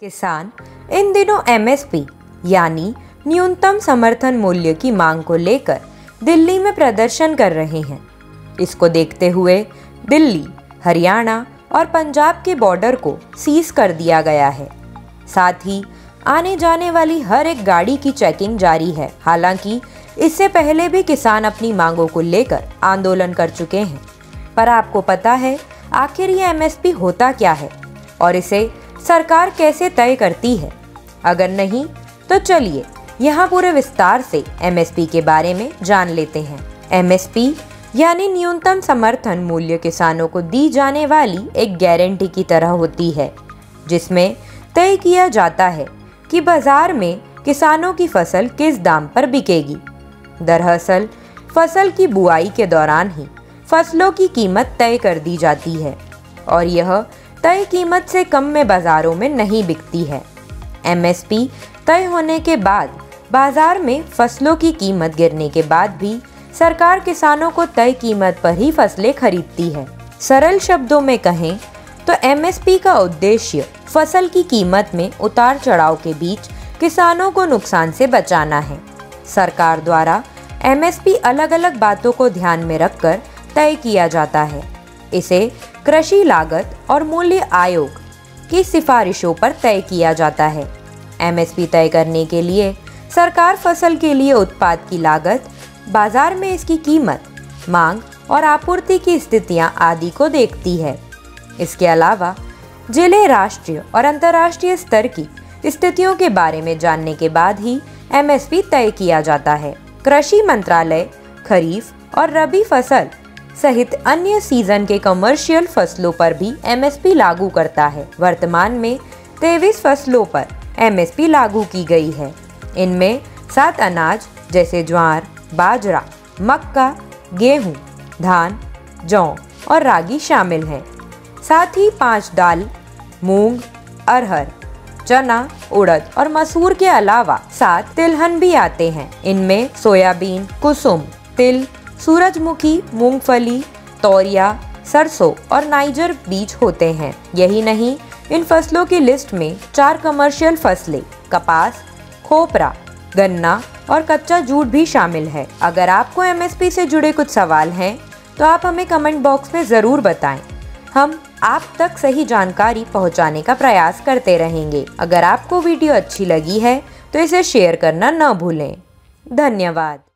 किसान इन दिनों एमएसपी यानी न्यूनतम समर्थन मूल्य की मांग को लेकर दिल्ली में प्रदर्शन कर रहे हैं। इसको देखते हुए दिल्ली, हरियाणा और पंजाब के बॉर्डर को सीज कर दिया गया है। साथ ही आने जाने वाली हर एक गाड़ी की चेकिंग जारी है। हालांकि इससे पहले भी किसान अपनी मांगों को लेकर आंदोलन कर चुके हैं। पर आपको पता है आखिर ये एमएसपी होता क्या है और इसे सरकार कैसे तय करती है? अगर नहीं तो चलिए यहाँ पूरे विस्तार से एमएसपी के बारे में जान लेते हैं। एमएसपी यानी न्यूनतम समर्थन मूल्य किसानों को दी जाने वाली एक गारंटी की तरह होती है, जिसमें तय किया जाता है कि बाजार में किसानों की फसल किस दाम पर बिकेगी। दरअसल फसल की बुआई के दौरान ही फसलों की कीमत तय कर दी जाती है और यह तय कीमत से कम में बाजारों में नहीं बिकती है। एमएसपी तय होने के बाद बाजार में फसलों की कीमत गिरने के बाद भी सरकार किसानों को तय कीमत पर ही फसलें खरीदती है। सरल शब्दों में कहें तो एमएसपी का उद्देश्य फसल की कीमत में उतार चढ़ाव के बीच किसानों को नुकसान से बचाना है। सरकार द्वारा एमएसपी अलग अलग बातों को ध्यान में रखकर तय किया जाता है। इसे कृषि लागत और मूल्य आयोग की सिफारिशों पर तय किया जाता है। एमएसपी तय करने के लिए सरकार फसल के लिए उत्पाद की लागत, बाजार में इसकी कीमत, मांग और आपूर्ति की स्थितियां आदि को देखती है। इसके अलावा जिले, राष्ट्रीय और अंतर्राष्ट्रीय स्तर की स्थितियों के बारे में जानने के बाद ही एमएसपी तय किया जाता है। कृषि मंत्रालय खरीफ और रबी फसल सहित अन्य सीजन के कमर्शियल फसलों पर भी एमएसपी लागू करता है। वर्तमान में 23 फसलों पर एमएसपी लागू की गई है। इनमें 7 अनाज जैसे ज्वार, बाजरा, मक्का, गेहूं, धान, जौ और रागी शामिल हैं। साथ ही 5 दाल, मूंग, अरहर, चना, उड़द और मसूर के अलावा 7 तिलहन भी आते हैं। इनमें सोयाबीन, कुसुम, तिल, सूरजमुखी, मूंगफली, तौरिया, सरसों और नाइजर बीज होते हैं। यही नहीं, इन फसलों की लिस्ट में 4 कमर्शियल फसलें कपास, खोपरा, गन्ना और कच्चा जूट भी शामिल है। अगर आपको एमएसपी से जुड़े कुछ सवाल हैं तो आप हमें कमेंट बॉक्स में ज़रूर बताएं। हम आप तक सही जानकारी पहुंचाने का प्रयास करते रहेंगे। अगर आपको वीडियो अच्छी लगी है तो इसे शेयर करना न भूलें। धन्यवाद।